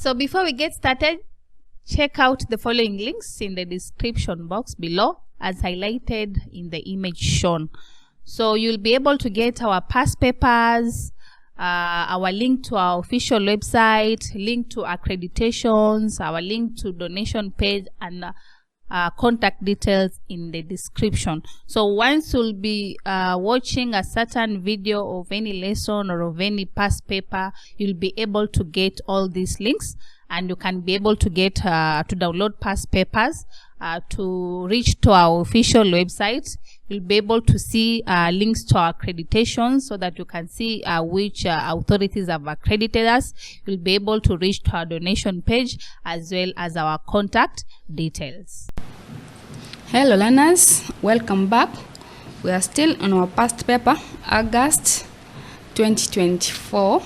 So before we get started, check out the following links in the description box below as highlighted in the image shown. So you'll be able to get our past papers, our link to our official website, link to accreditations, our link to donation page, and contact details in the description. So once you'll be watching a certain video of any lesson or of any past paper, you'll be able to get all these links, and you can be able to get to download past papers, to reach to our official website. You'll be able to see links to our accreditations so that you can see which authorities have accredited us. You'll be able to reach to our donation page as well as our contact details. Hello learners, welcome back. We are still on our past paper, August 2024.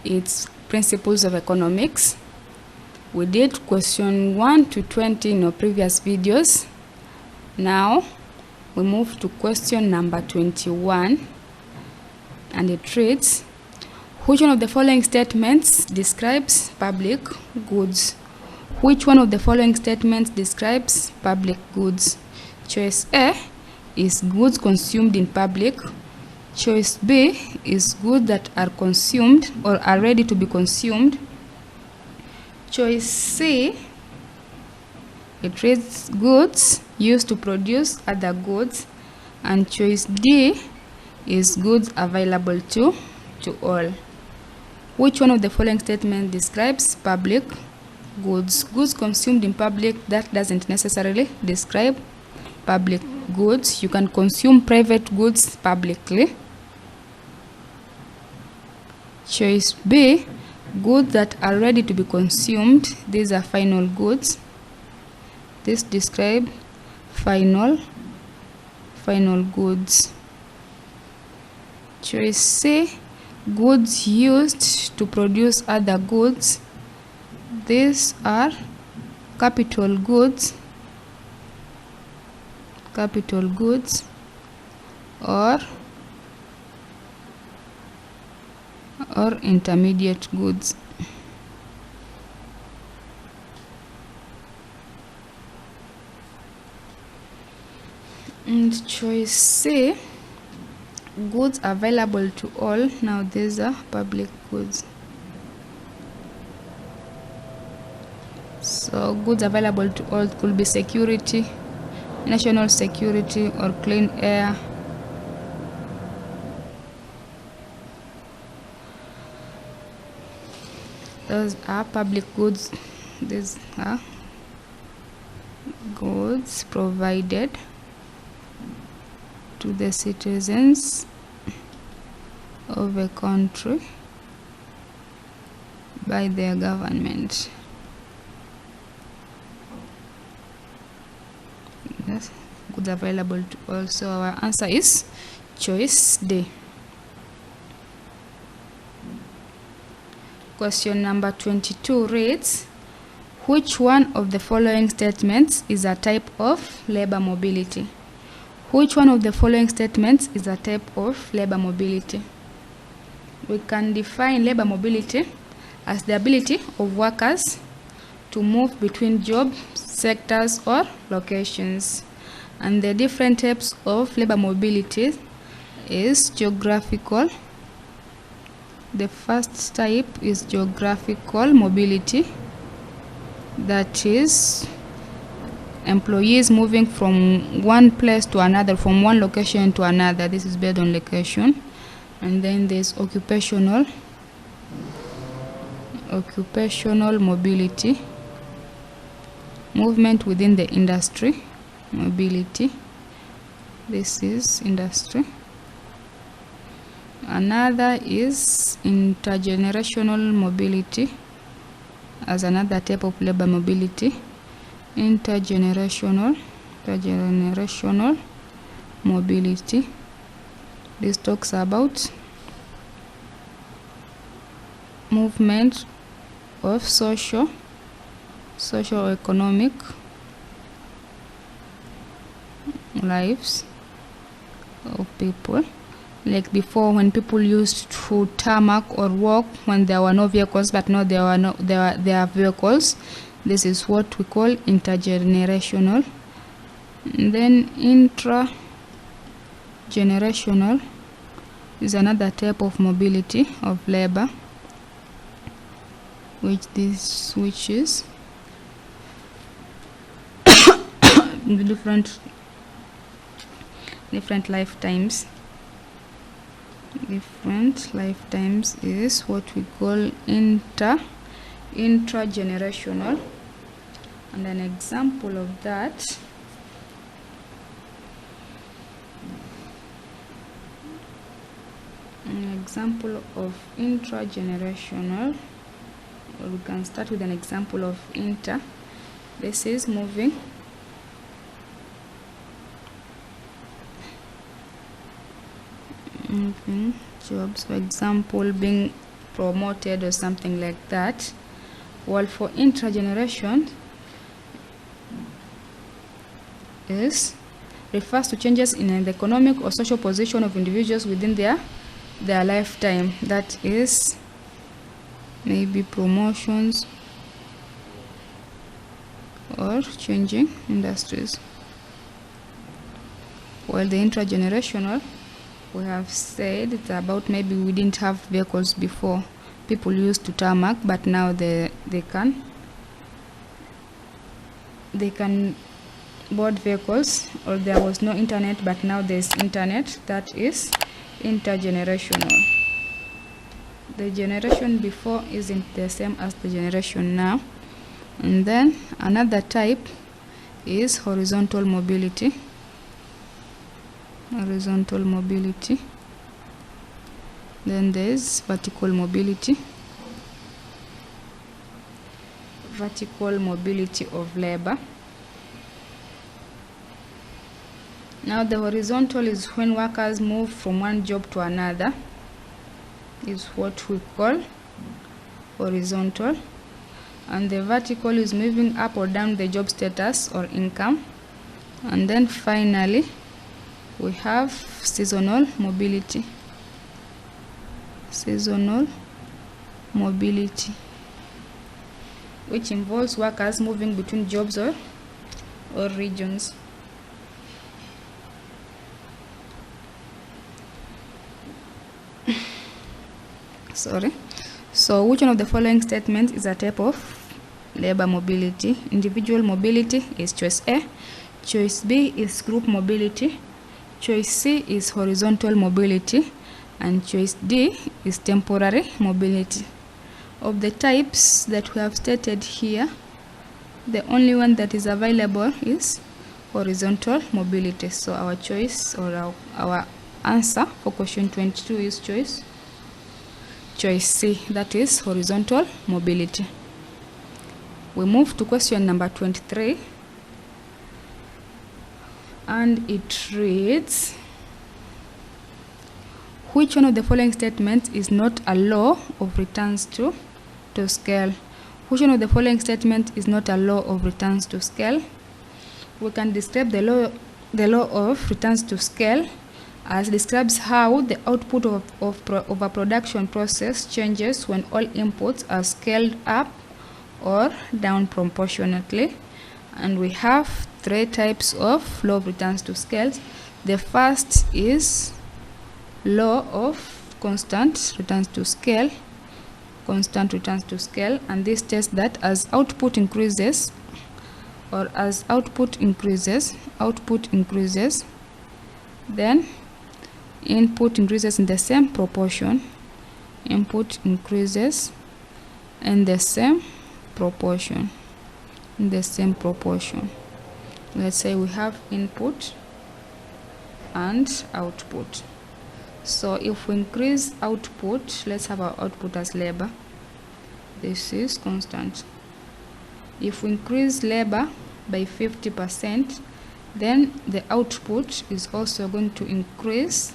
It's Principles of Economics. We did question 1 to 20 in our previous videos. Now we move to question number 21, and it reads, which one of the following statements describes public goods? Which one of the following statements describes public goods? Choice A is goods consumed in public. Choice B is goods that are consumed or are ready to be consumed. Choice C, it reads goods used to produce other goods. And choice D is goods available to all. Which one of the following statements describes public goods? Goods consumed in public, that doesn't necessarily describe public goods. You can consume private goods publicly. Choice B, goods that are ready to be consumed. These are final goods. This describes final goods. Choice C, goods used to produce other goods. These are capital goods or intermediate goods. And choice C, goods available to all. Now these are public goods. So goods available to all could be security, national security, or clean air. Those are public goods. These are goods provided to the citizens of a country by their government. Yes, goods available to all. So our answer is choice D. Question number 22 reads, which one of the following statements is a type of labor mobility? Which one of the following statements is a type of labor mobility? We can define labor mobility as the ability of workers to move between job sectors or locations. And the different types of labor mobility is geographical. The first type is geographical mobility. That is employees moving from one place to another, from one location to another. This is based on location. And then there's occupational mobility, movement within the industry mobility. This is industry. Another is intergenerational mobility as another type of labor mobility. Intergenerational mobility. This talks about movement of socio-economic lives of people like before when people used to tarmac or walk when there were no vehicles, but now there are vehicles. This is what we call intergenerational. And then intragenerational is another type of mobility of labor, which is different lifetimes. Different lifetimes is what we call intragenerational. And an example of that intragenerational, or we can start with an example of inter. This is moving jobs, for example being promoted or something like that. While for intrageneration refers to changes in the economic or social position of individuals within their lifetime. That is maybe promotions or changing industries. While the intragenerational, we have said it's about maybe we didn't have vehicles before. People used to tarmac, but now they can board vehicles, or there was no internet, but now there's internet. That is intergenerational. The generation before isn't the same as the generation now. And then another type is horizontal mobility. Horizontal mobility. Then there's vertical mobility. Vertical mobility of labor. Now the horizontal is when workers move from one job to another, is what we call horizontal. And the vertical is moving up or down the job status or income. And then finally we have seasonal mobility. Seasonal mobility, which involves workers moving between jobs or regions. Sorry. So which one of the following statements is a type of labor mobility? Individual mobility is choice A. Choice B is group mobility. Choice C is horizontal mobility. And choice D is temporary mobility. Of the types that we have stated here, the only one that is available is horizontal mobility. So our choice, or our answer for question 22 is choice C, that is horizontal mobility. We move to question number 23, and it reads, which one of the following statements is not a law of returns to scale? Which one of the following statements is not a law of returns to scale? We can describe the law of returns to scale as describes how the output of a production process changes when all inputs are scaled up or down proportionately. And we have three types of law of returns to scale. The first is law of constant returns to scale. Constant returns to scale, and this states that as output increases, then input increases in the same proportion. Input increases in the same proportion. Let's say we have input and output. So if we increase output, let's have our output as labor. This is constant. If we increase labor by 50%, then the output is also going to increase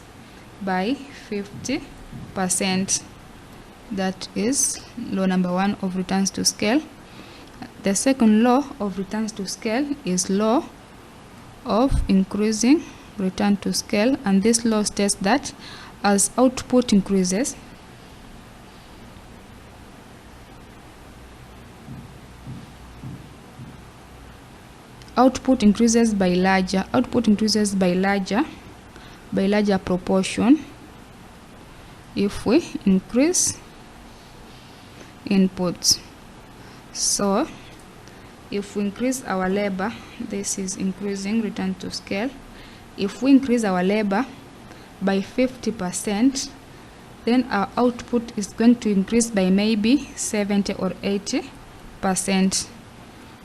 by 50%. That is law number 1 of returns to scale. The second law of returns to scale is law of increasing return to scale, and this law states that as output increases, output increases by larger proportion if we increase inputs. So if we increase our labor, this is increasing return to scale. If we increase our labor by 50%, then our output is going to increase by maybe 70 or 80%.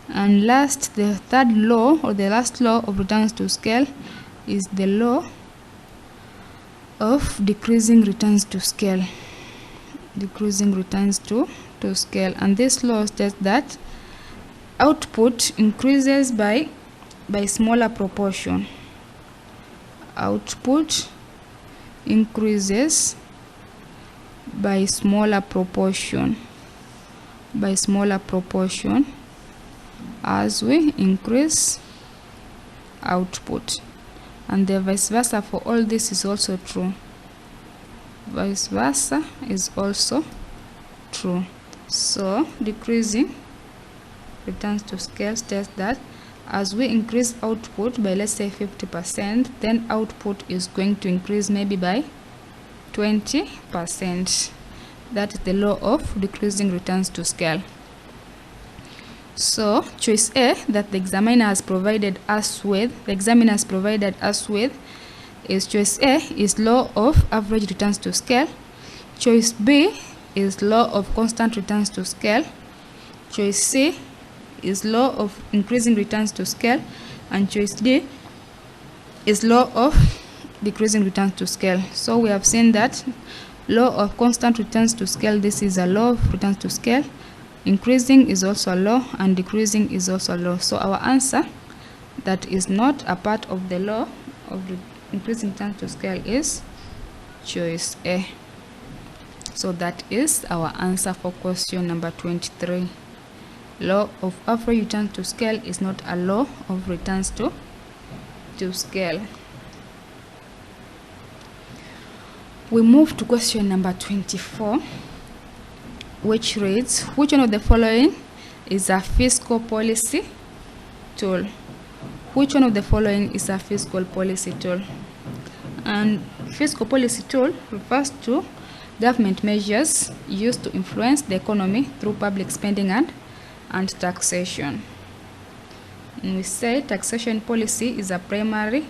And last, the third law, or the last law of returns to scale, is the law of decreasing returns to scale. Decreasing returns to scale. And this law states that output increases by smaller proportion. Output increases by smaller proportion. As we increase output. And the vice versa for all this is also true. Vice versa is also true. So decreasing returns to scale states that as we increase output by, let's say, 50%, then output is going to increase maybe by 20%. That is the law of decreasing returns to scale. So choice A that the examiner has provided us with, is choice A is law of average returns to scale. Choice B is law of constant returns to scale. Choice C is law of increasing returns to scale. And choice D is law of decreasing returns to scale. So we have seen that law of constant returns to scale, this is a law of returns to scale. Increasing is also a law, and decreasing is also a law. So our answer that is not a part of the law of the increasing returns to scale is choice A. So that is our answer for question number 23. Law of average return to scale is not a law of returns to scale. We move to question number 24, which reads, which one of the following is a fiscal policy tool? Which one of the following is a fiscal policy tool? And fiscal policy tool refers to government measures used to influence the economy through public spending and taxation. And we say taxation policy is a primary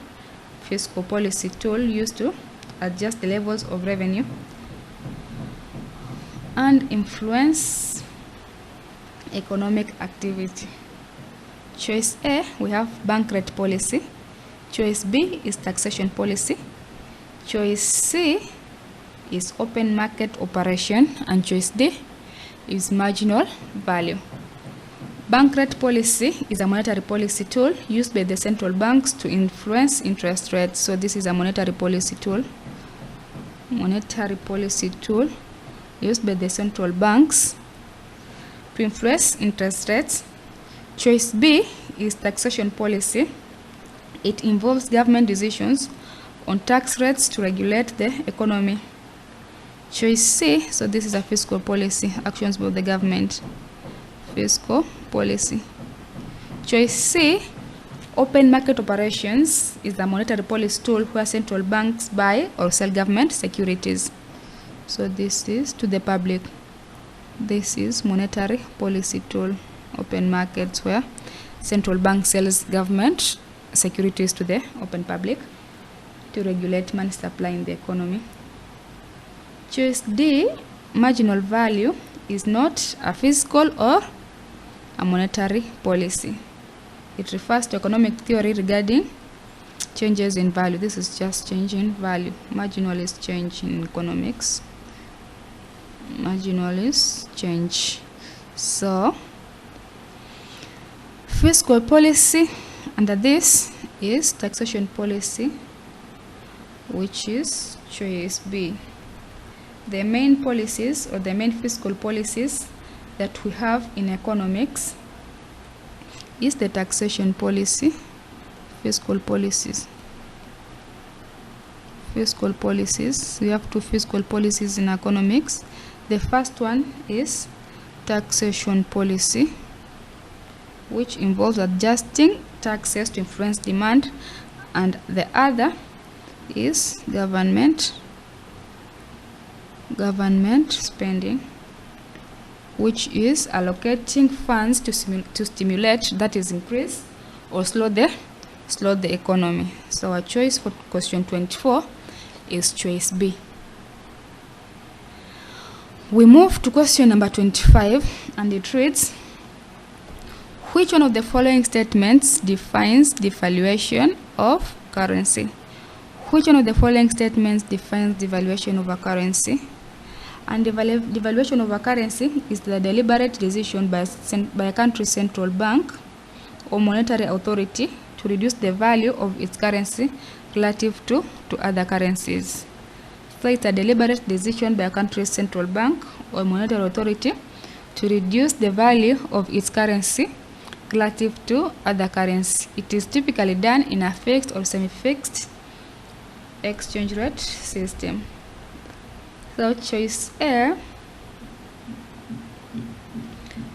fiscal policy tool used to adjust the levels of revenue and influence economic activity. Choice A, we have bank rate policy. Choice B is taxation policy. Choice C is open market operation. And choice D is marginal value. Bank rate policy is a monetary policy tool used by the central banks to influence interest rates. So this is a monetary policy tool. Monetary policy tool used by the central banks to influence interest rates. Choice B is taxation policy. It involves government decisions on tax rates to regulate the economy. Choice C, so this is a fiscal policy, actions by the government. Fiscal policy. Choice C, open market operations, is a monetary policy tool where central banks buy or sell government securities. So this is to the public. This is monetary policy tool, open markets, where central bank sells government securities to the open public to regulate money supply in the economy. Choice D, marginal value, is not a fiscal or a monetary policy. It refers to economic theory regarding changes in value. This is just change in value. Marginal is change in economics. Marginal is change. So fiscal policy under this is taxation policy, which is choice B. The main policies or the main fiscal policies that we have in economics is the taxation policy, fiscal policies. fiscal policies. We have two fiscal policies in economics. The first one is taxation policy, which involves adjusting taxes to influence demand, and the other is government spending, which is allocating funds to stimulate, that is increase or slow the economy. So our choice for question 24 is choice B. We move to question number 25, and it reads, which one of the following statements defines devaluation of currency? Which one of the following statements defines devaluation of a currency? And devaluation of a currency is the deliberate decision by a country's central bank or monetary authority to reduce the value of its currency relative to other currencies. So it's a deliberate decision by a country's central bank or monetary authority to reduce the value of its currency relative to other currency. It is typically done in a fixed or semi-fixed exchange rate system. So choice A,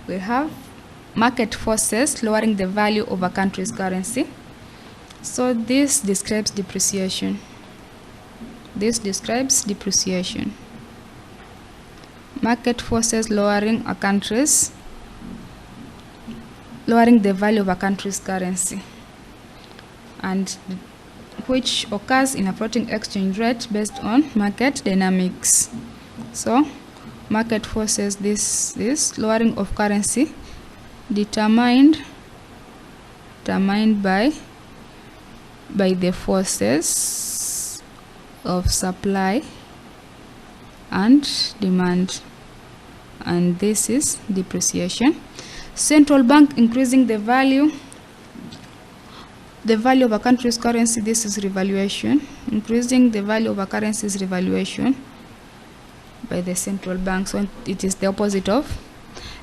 we have market forces lowering the value of a country's currency. So this describes depreciation. Market forces lowering the value of a country's currency, and which occurs in a floating exchange rate based on market dynamics. So market forces, this lowering of currency determined by the forces of supply and demand, and this is depreciation. Central bank increasing the value of a country's currency, this is revaluation. Increasing the value of a currency is revaluation by the central bank, so it is the opposite of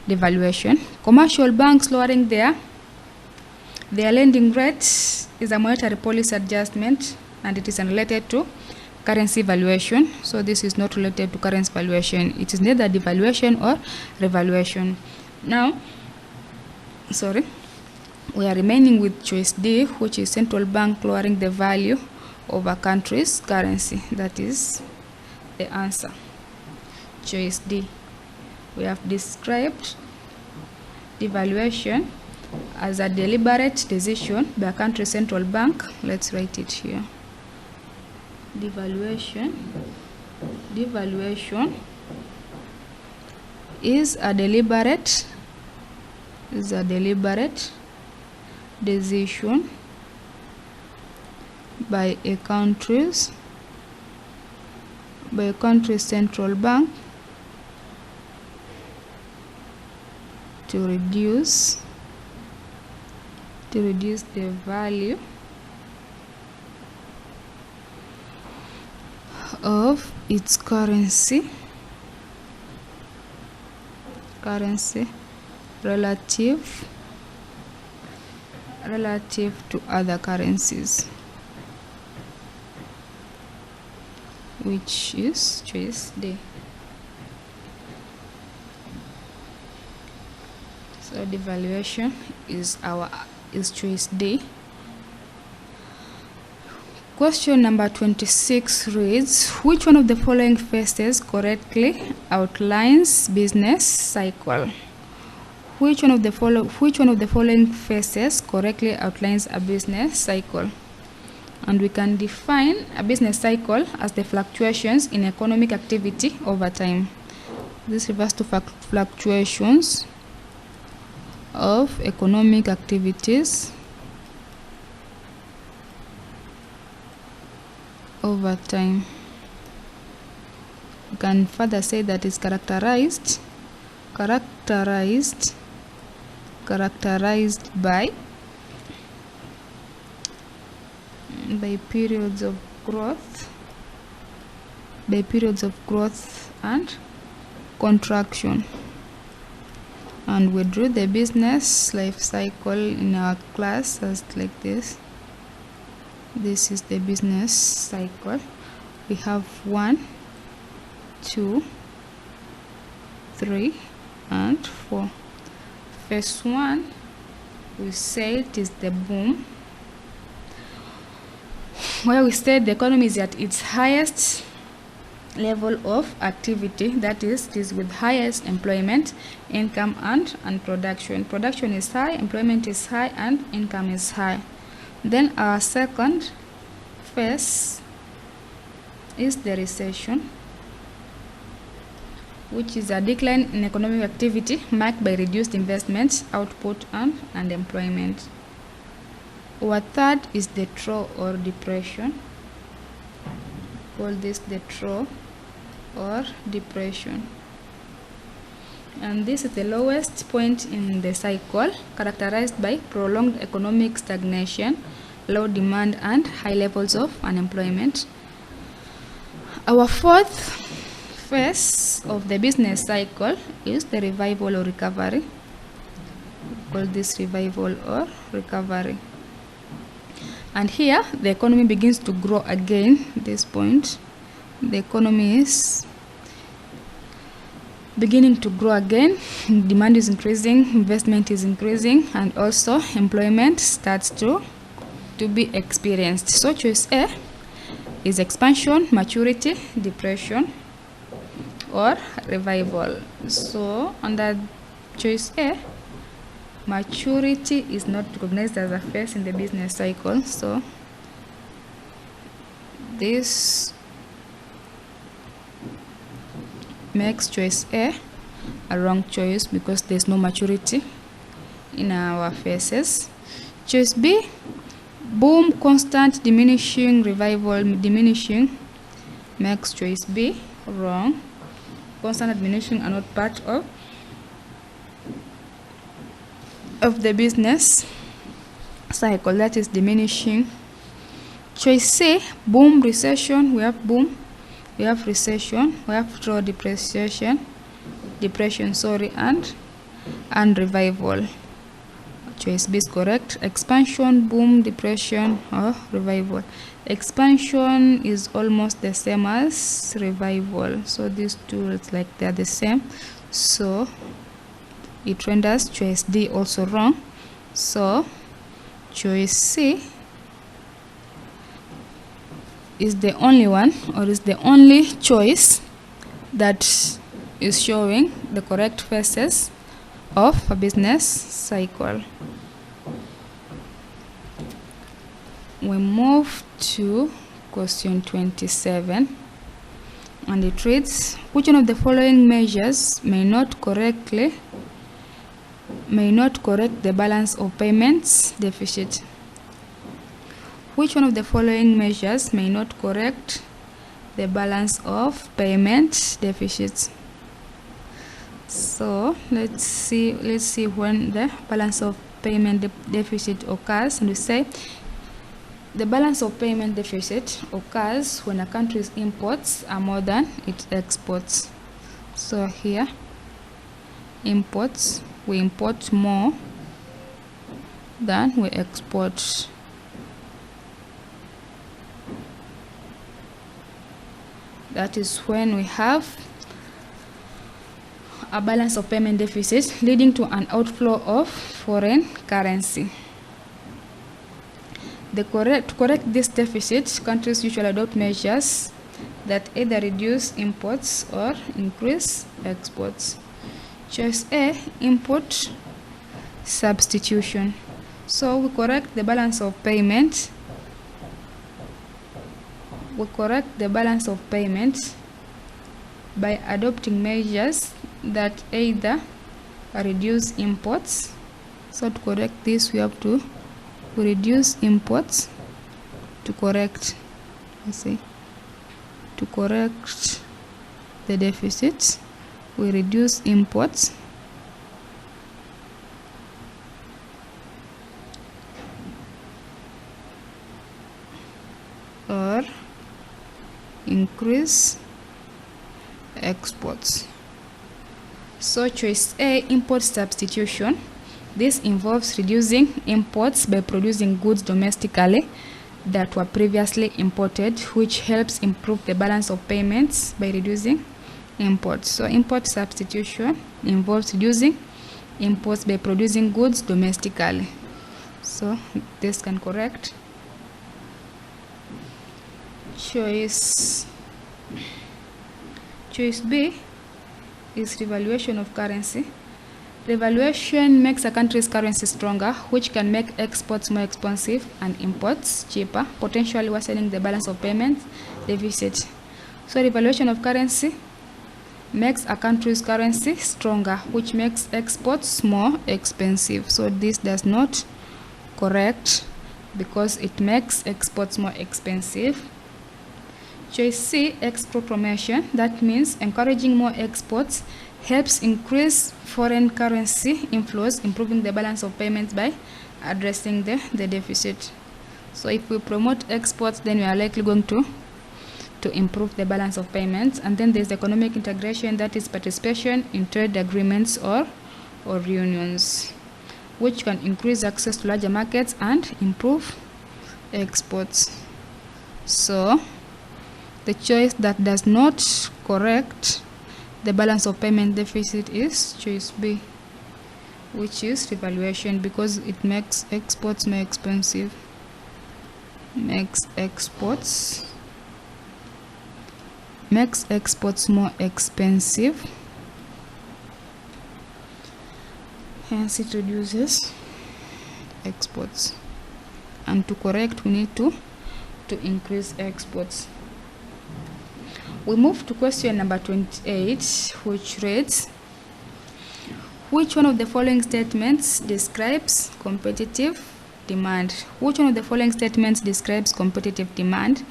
devaluation. Commercial banks lowering their lending rate is a monetary policy adjustment, and it is unrelated to currency valuation. So this is not related to currency valuation. It is neither devaluation or revaluation. Now, we are remaining with choice D, which is central bank lowering the value of a country's currency. That is the answer. Choice D. We have described devaluation as a deliberate decision by a country's central bank. Let's write it here. Devaluation is a deliberate decision by a country's central bank to reduce the value of its currency relative to other currencies, which is choice D. So devaluation is choice D. Question number 26 reads, which one of the following phases correctly outlines business cycle? Which one of the following phases correctly outlines a business cycle? And we can define a business cycle as the fluctuations in economic activity over time. This refers to fluctuations of economic activities over time. We can further say that it's characterized by periods of growth and contraction. And we drew the business life cycle in our class as like this. This is the business cycle. we have 1, 2, 3, and 4. First one, we say it is the boom, where we said the economy is at its highest level of activity, that is, it is with highest employment, income, and production. Production is high, employment is high, and income is high. Then our second phase is the recession, which is a decline in economic activity marked by reduced investment, output, and unemployment. Our third is the trough or depression. Call this the trough or depression. And this is the lowest point in the cycle, characterized by prolonged economic stagnation, low demand, and high levels of unemployment. Our fourth phase of the business cycle is the revival or recovery. We call this revival or recovery. And here the economy begins to grow again. At this point, the economy is beginning to grow again. Demand is increasing, investment is increasing, and also employment starts to be experienced. So choice A is expansion, maturity, depression, or revival. So under choice A, maturity is not recognized as a phase in the business cycle. So this makes choice A a wrong choice because there's no maturity in our phases. Choice B, boom, constant, diminishing, revival, diminishing, makes choice B wrong. Constant and diminishing are not part of the business cycle, that is diminishing. Choice C, boom, recession, we have boom, we have recession, we have trough, depression, and revival. Choice B is correct. Expansion, boom, depression, or revival. Expansion is almost the same as revival, so these two, it's like they're the same, so it renders choice D also wrong. So choice C is the only one, or is the only choice that is showing the correct phases of a business cycle. We move to question 27, and it reads, which one of the following measures may not correct the balance of payments deficit? Which one of the following measures may not correct the balance of payment deficit? So let's see when the balance of payment deficit occurs, and we say the balance of payment deficit occurs when a country's imports are more than its exports. So here, imports, we import more than we export. That is when we have a balance of payment deficit leading to an outflow of foreign currency. To correct this deficit, countries usually adopt measures that either reduce imports or increase exports. Choice A, import substitution. So we correct the balance of payment. By adopting measures that either reduce imports. So to correct this, we have to reduce imports to correct the deficit. We reduce imports or increase exports. So choice A, import substitution. This involves reducing imports by producing goods domestically that were previously imported, which helps improve the balance of payments by reducing imports. So import substitution involves reducing imports by producing goods domestically. So this can correct. Choice B is revaluation of currency. Revaluation makes a country's currency stronger, which can make exports more expensive and imports cheaper, potentially worsening the balance of payments deficit. So revaluation of currency makes a country's currency stronger, which makes exports more expensive. So this does not correct because it makes exports more expensive. Choice C, export promotion. That means encouraging more exports helps increase foreign currency inflows, improving the balance of payments by addressing the deficit. So if we promote exports, then we are likely going to improve the balance of payments. And then there's economic integration, that is participation in trade agreements or unions, which can increase access to larger markets and improve exports. So the choice that does not correct the balance of payment deficit is choice B, which is revaluation, because it makes exports more expensive. Makes exports more expensive, hence it reduces exports. And to correct, we need to increase exports. We move to question number 28, which reads, which one of the following statements describes competitive demand? Which one of the following statements describes competitive demand?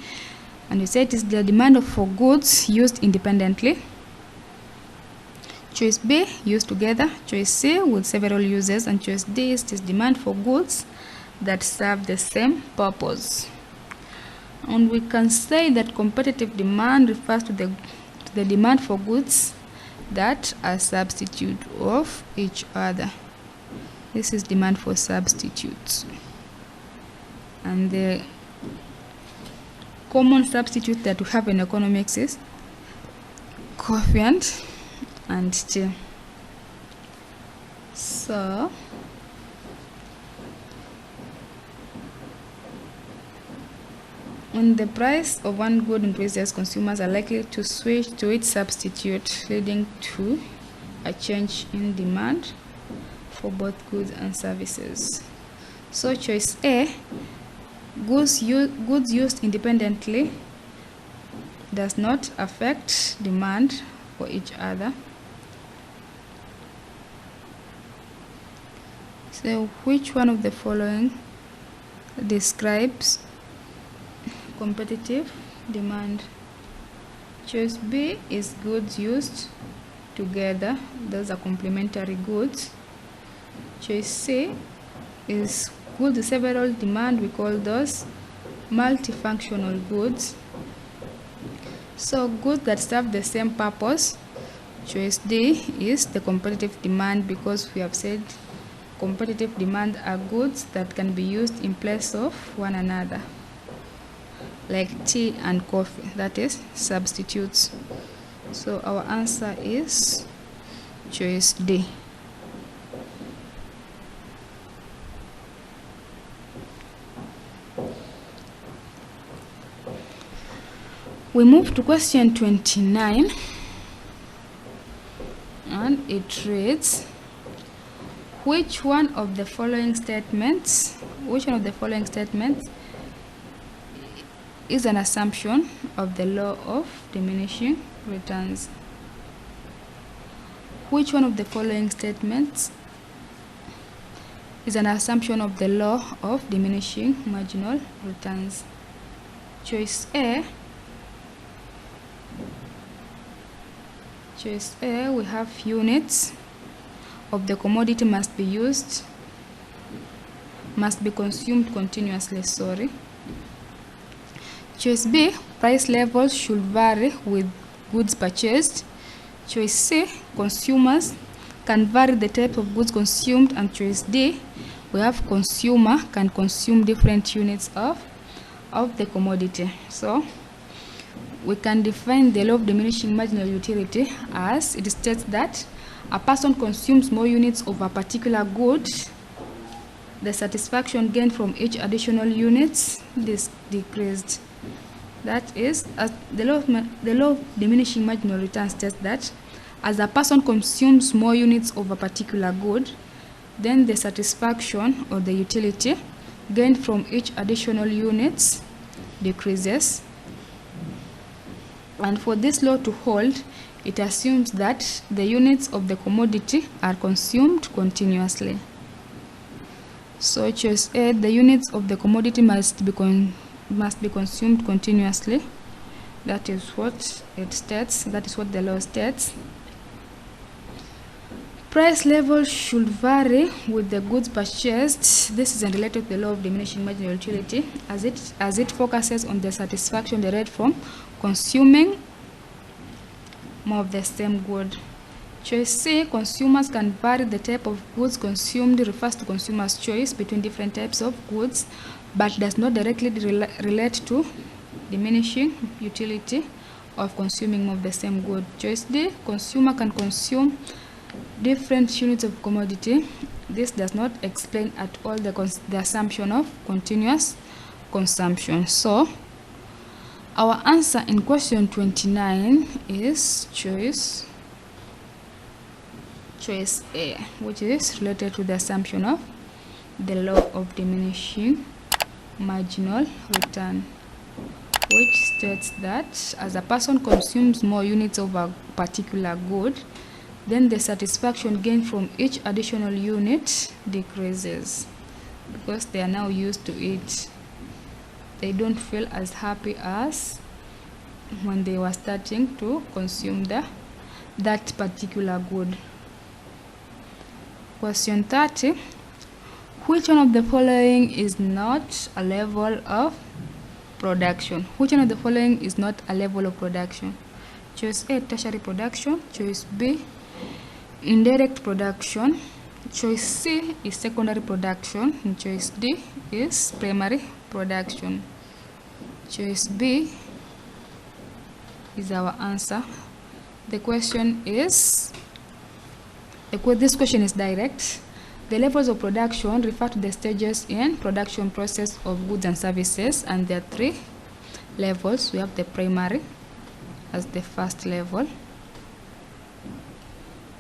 And you say it is the demand for goods used independently. Choice B, used together. Choice C, with several uses. And choice D is demand for goods that serve the same purpose. And we can say that competitive demand refers to the demand for goods that are substitute of each other. This is demand for substitutes. And the common substitute that we have in economics is coffee and tea. So when the price of one good increases, consumers are likely to switch to its substitute, leading to a change in demand for both goods and services. So choice A, goods used independently does not affect demand for each other. So which one of the following describes competitive demand? Choice B is goods used together. Those are complementary goods. Choice C is goods with several demand. We call those multifunctional goods. So goods that serve the same purpose. Choice D is the competitive demand, because we have said competitive demand are goods that can be used in place of one another, like tea and coffee, that is substitutes. So our answer is choice D. We move to question 29, and it reads, which one of the following statements is an assumption of the law of diminishing returns? Which one of the following statements is an assumption of the law of diminishing marginal returns? Choice A, we have units of the commodity must be consumed continuously. Choice B, price levels should vary with goods purchased. Choice C, consumers can vary the type of goods consumed. And choice D, we have consumer can consume different units of of the commodity. So we can define the law of diminishing marginal utility as it states that a person consumes more units of a particular good. The satisfaction gained from each additional unit is decreased. That is, as the law of diminishing marginal return states that as a person consumes more units of a particular good, then the satisfaction or the utility gained from each additional unit decreases. And for this law to hold, it assumes that the units of the commodity are consumed continuously. So choice A, the units of the commodity must be consumed continuously. That is what it states. That is what the law states. Price level should vary with the goods purchased. This is related to the law of diminishing marginal utility, as it focuses on the satisfaction derived from consuming more of the same good. Choice C, consumers can vary the type of goods consumed, refers to consumers' choice between different types of goods, but does not directly relate to diminishing utility of consuming more of the same good. Choice D, consumer can consume different units of commodity. This does not explain at all the assumption of continuous consumption. So our answer in question 29 is choice A, which is related to the assumption of the law of diminishing marginal return, which states that as a person consumes more units of a particular good, then the satisfaction gained from each additional unit decreases because they are now used to it. They don't feel as happy as when they were starting to consume that particular good. Question 30. Which one of the following is not a level of production? Which one of the following is not a level of production? Choice A, tertiary production. Choice B, indirect production. Choice C is secondary production. And choice D is primary production. Choice B is our answer. The question is, this question is direct. The levels of production refer to the stages in production process of goods and services, and there are 3 levels. We have the primary as the first level.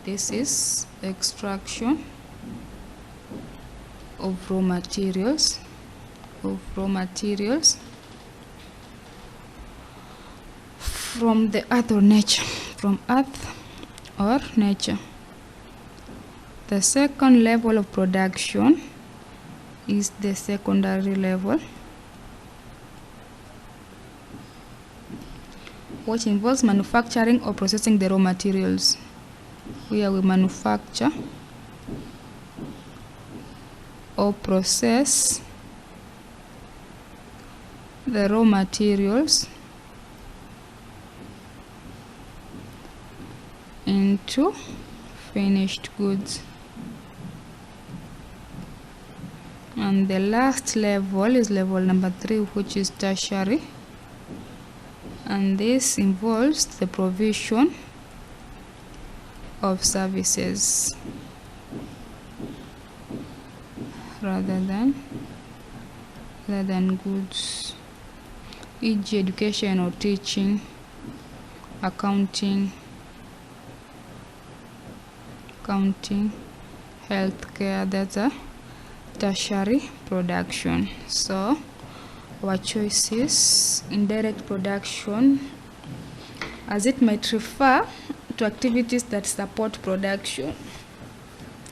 This is extraction of raw materials from the earth or nature, from earth or nature. The second level of production is the secondary level, which involves manufacturing or processing the raw materials. Here we manufacture or process the raw materials into finished goods. And the last level is level number 3, which is tertiary, and this involves the provision of services rather than goods, e.g. education or teaching, accounting, healthcare. That's a tertiary production. So our choice is indirect production, as it might refer to activities that support production.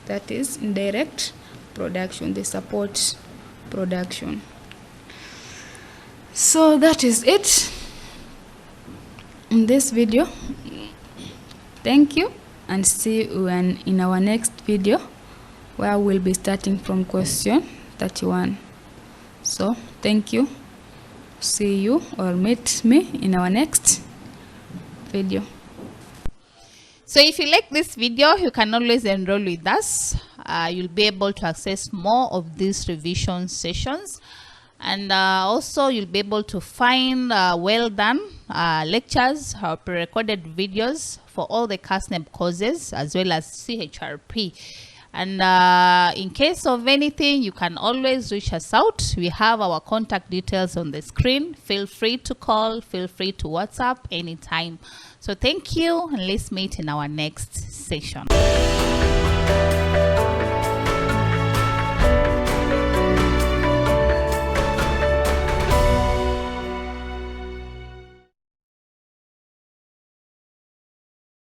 That is indirect production. They support production. So that is it in this video. Thank you, and see you in our next video, where we'll be starting from question 31. So thank you. See you or meet me in our next video. So if you like this video, you can always enroll with us. You'll be able to access more of these revision sessions. And also you'll be able to find well done lectures or pre-recorded videos for all the KASNEB courses as well as CHRP. And in case of anything, you can always reach us out. We have our contact details on the screen. Feel free to call, feel free to WhatsApp anytime. So thank you, and let's meet in our next session.